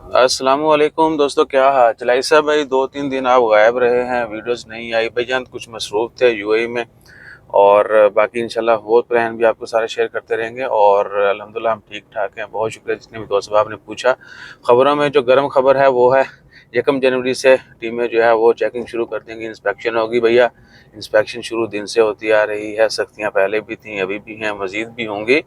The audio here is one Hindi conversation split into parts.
अस्सलामुअलैकुम दोस्तों, क्या हाल चलाई साहब? भाई 2-3 दिन आप गायब रहे हैं, वीडियोस नहीं आई भाईजान। कुछ मसरूफ़ थे यूएई में, और बाकी इंशाल्लाह वो प्लान भी आपको सारे शेयर करते रहेंगे। और अल्हम्दुलिल्लाह हम ठीक ठाक हैं, बहुत शुक्रिया जिसने भी दोस्त साहब ने पूछा। ख़बरों में जो गर्म खबर है वो है 1 जनवरी से टीमें जो है वो चेकिंग शुरू कर देंगी, इंस्पेक्शन होगी। भैया इंस्पेक्शन शुरू दिन से होती आ रही है, सख्तियाँ पहले भी थी, अभी भी हैं, मज़ीद भी होंगी।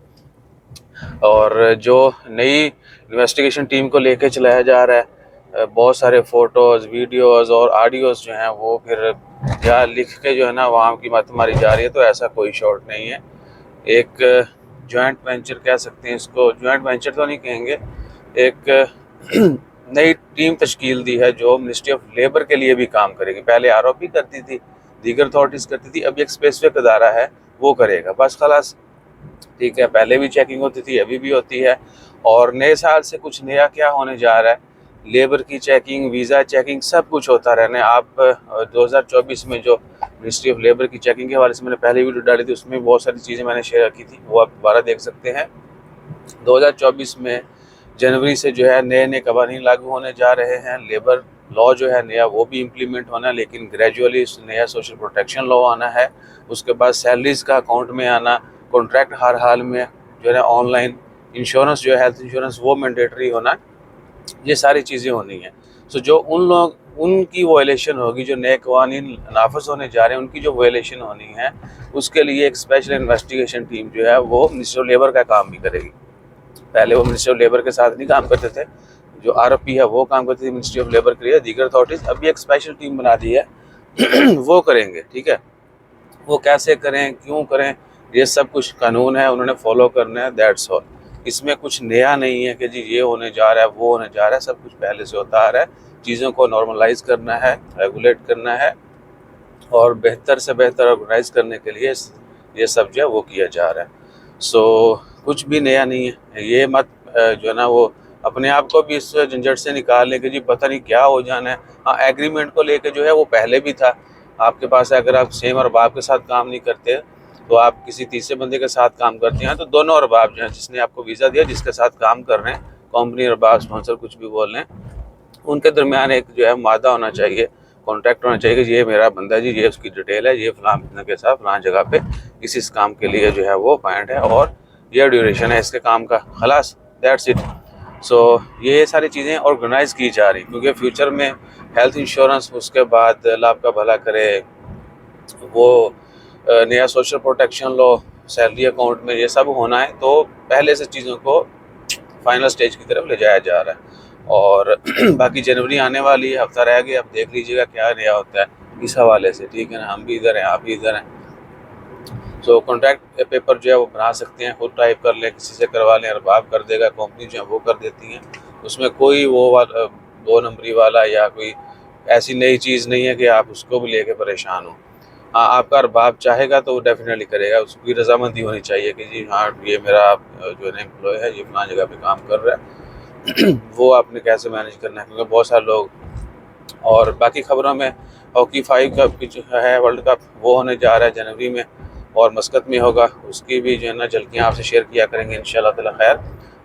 और जो नई इन्वेस्टिगेशन टीम को लेके चलाया जा रहा है, बहुत सारे फ़ोटोज़, वीडियोज़ और ऑडियोज़ जो हैं वो फिर या लिख के जो है ना वहाँ की मत मारी जा रही है। तो ऐसा कोई शॉट नहीं है। एक जॉइंट वेंचर कह सकते हैं इसको, जॉइंट वेंचर तो नहीं कहेंगे, एक नई टीम तश्कील दी है जो मिनिस्ट्री ऑफ लेबर के लिए भी काम करेगी। पहले आरओपी करती थी, दीगर अथॉरिटीज़ करती थी, अब एक स्पेसिफिक अदारा है वो करेगा, बस खलास। ठीक है, पहले भी चेकिंग होती थी, अभी भी होती है। और नए साल से कुछ नया क्या होने जा रहा है, लेबर की चेकिंग, वीज़ा चेकिंग, सब कुछ होता रहना है। आप 2024 में जो मिनिस्ट्री ऑफ लेबर की चेकिंग के हवाले से मैंने पहले वीडियो डाली थी, उसमें बहुत सारी चीज़ें मैंने शेयर की थी, वो आप दोबारा देख सकते हैं। 2024 में जनवरी से जो है नए नए कवानीन लागू होने जा रहे हैं। लेबर लॉ जो है नया वो भी इम्प्लीमेंट होना है, लेकिन ग्रेजुअली नया सोशल प्रोटेक्शन लॉ आना है। उसके बाद सैलरीज़ का अकाउंट में आना, कॉन्ट्रैक्ट हर हाल में जो है ऑनलाइन, इंश्योरेंस जो है हेल्थ इंश्योरेंस वो मैंडेटरी होना, ये सारी चीज़ें होनी हैं। सो जो उन लोग उनकी वायलेशन होगी, जो नए कवानीन नाफज होने जा रहे हैं उनकी जो वायलेशन होनी है, उसके लिए एक स्पेशल इन्वेस्टिगेशन टीम जो है वो मिनिस्ट्री ऑफ लेबर का काम भी करेगी। पहले वो मिनिस्ट्री ऑफ लेबर के साथ नहीं काम करते थे, जो आरओपी है वो काम करती थी मिनिस्ट्री ऑफ लेबर के लिए, दीगर अथॉरिटीज़। अभी एक स्पेशल टीम बना दी है वो करेंगे। ठीक है, वो कैसे करें, क्यों करें, ये सब कुछ कानून है, उन्होंने फॉलो करना है, दैट्स ऑल। इसमें कुछ नया नहीं है कि जी ये होने जा रहा है, वो होने जा रहा है, सब कुछ पहले से होता आ रहा है। चीज़ों को नॉर्मलाइज करना है, रेगुलेट करना है, और बेहतर से बेहतर ऑर्गेनाइज करने के लिए ये सब जो है वो किया जा रहा है। सो कुछ भी नया नहीं है। ये मत जो है ना वो अपने आप को भी इस झंझट से निकाल लें कि जी पता नहीं क्या हो जाना है। हाँ, एग्रीमेंट को लेके जो है वो पहले भी था आपके पास। अगर आप सेम अरबाब के साथ काम नहीं करते तो आप किसी तीसरे बंदे के साथ काम करते हैं, तो दोनों अरबाब जो हैं, जिसने आपको वीज़ा दिया, जिसके साथ काम कर रहे हैं, कंपनी, अरबाब, स्पॉन्सर, कुछ भी बोल रहे हैं, उनके दरमियान एक जो है मादा होना चाहिए, कॉन्ट्रैक्ट होना चाहिए कि ये मेरा बंदा है जी, ये उसकी डिटेल है, ये फलां बंदे के साथ फलां जगह पे इस काम के लिए जो है वो पॉइंट है, और ये ड्यूरेशन है इसके काम का, खलास, दैट्स इट। सो ये सारी चीज़ें ऑर्गेनाइज़ की जा रही, क्योंकि फ्यूचर में हेल्थ इंश्योरेंस, उसके बाद अल्लाह आपका भला करे वो नया social protection law, salary account में ये सब होना है, तो पहले से चीज़ों को फाइनल स्टेज की तरफ ले जाया जा रहा है। और बाकी जनवरी आने वाली है, हफ्ता रह गया, अब देख लीजिएगा क्या नया होता है इस हवाले से। ठीक है ना, हम भी इधर हैं, आप भी इधर हैं। सो कॉन्ट्रैक्ट पेपर जो है वो बना सकते हैं, खुद टाइप कर लें, किसी से करवा लें, अरबाब कर देगा, कंपनी जो है वो कर देती हैं। उसमें कोई वो वाला 2 नंबरी वाला या कोई ऐसी नई चीज़ नहीं है कि आप उसको भी लेके परेशान हो। हाँ, आपका अरबाब चाहेगा तो वो डेफिनेटली करेगा, उसकी रजामंदी होनी चाहिए कि जी हाँ ये मेरा जो है ना एम्प्लॉय है, ये फलां जगह पे काम कर रहा है। वो आपने कैसे मैनेज करना है, क्योंकि बहुत सारे लोग। और बाकी खबरों में हॉकी 5 कप जो है वर्ल्ड कप वो होने जा रहा है जनवरी में, और मस्कत में होगा, उसकी भी जो है ना झलकियाँ आपसे शेयर किया करेंगे इंशाल्लाह ताला खैर।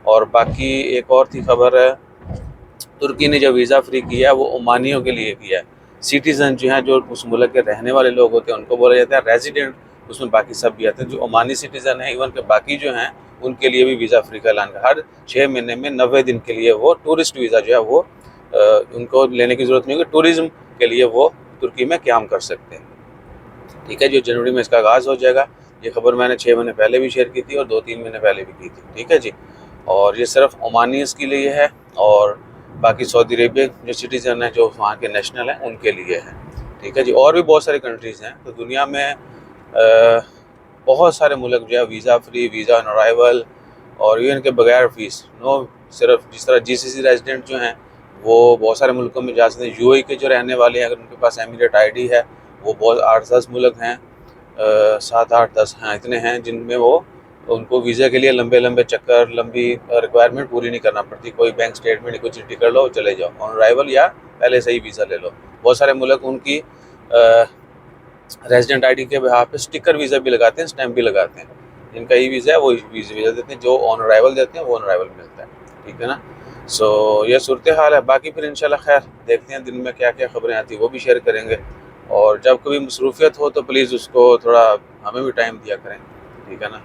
और बाकी एक और थी खबर है, तुर्की ने जो वीज़ा फ्री किया है वो ओमानियों के लिए किया है। सिटीज़न जो हैं, जो उस मुल्क के रहने वाले लोग होते हैं, उनको बोला जाता है रेजिडेंट, उसमें बाकी सब भी आते हैं। जो ओमानी सिटीज़न हैं, इवन के बाकी जो हैं, उनके लिए भी वीज़ा फ्री का ऐलान हर 6 महीने में 90 दिन के लिए वो टूरिस्ट वीज़ा जो है वो उनको लेने की ज़रूरत नहीं होगी, टूरिज़्म के लिए वो तुर्की में क़याम कर सकते हैं। ठीक है, जो जनवरी में इसका आगाज़ हो जाएगा। ये खबर मैंने 6 महीने पहले भी शेयर की थी, और 2-3 महीने पहले भी की थी। ठीक है जी, और ये सिर्फ ओमानीज़ के लिए है, और बाकी सऊदी अरेबिया जो सिटीज़न है, जो वहाँ के नेशनल हैं, उनके लिए है। ठीक है जी, और भी बहुत सारी कंट्रीज़ हैं। तो दुनिया में बहुत सारे मुल्क जो है visa free, visa on arrival, और यूएन के बगैर फ़ीस, नो, सिर्फ जिस तरह जीसीसी रेजिडेंट जो हैं वो बहुत सारे मुल्कों में जा सकते हैं। यूएई के जो रहने वाले हैं, अगर उनके पास एमिरेट आईडी है, वो बहुत 8-10 मुल्क हैं, 7-8-10 हैं, इतने हैं जिनमें वो उनको वीज़ा के लिए लंबे लंबे चक्कर, लंबी रिक्वायरमेंट पूरी नहीं करना पड़ती। कोई बैंक स्टेटमेंट नहीं, कोई चिट्ठी कर लो, चले जाओ, ऑन अराइवल या पहले से ही वीज़ा ले लो। बहुत सारे मुल्क उनकी रेजिडेंट आईडी के बिहाफ पे स्टिकर वीज़ा भी लगाते हैं, स्टैंप भी लगाते हैं। जिनका ई वीज़ा है वो वीज़ा देते हैं, जो ऑन अराइवल देते हैं वो ऑन अराइवल मिलता है। ठीक है ना, सो ये सूरत हाल है। बाकी फिर इंशाल्लाह खैर देखते हैं दिन में क्या क्या खबरें आती हैं, वो भी शेयर करेंगे। और जब कभी मसरूफियत हो तो प्लीज़ उसको थोड़ा हमें भी टाइम दिया करें, ठीक है ना।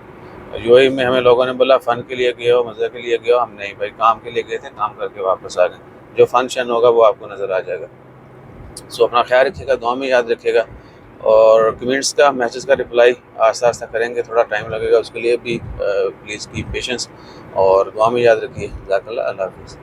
यूएई में हमें लोगों ने बोला फ़न के लिए गए हो, मज़े के लिए गए हो, हम नहीं भाई, काम के लिए गए थे, काम करके वापस आ गए। जो फंक्शन होगा वो आपको नज़र आ जाएगा। सो अपना ख्याल रखिएगा, दुआ में याद रखिएगा। और कमेंट्स का, मैसेज का रिप्लाई आस्ता आस्ता करेंगे, थोड़ा टाइम लगेगा, उसके लिए भी प्लीज़ कीप पेशेंस और दुआ में याद रखिए। जज़ाकल्लाह, अल्लाह हाफ़िज़।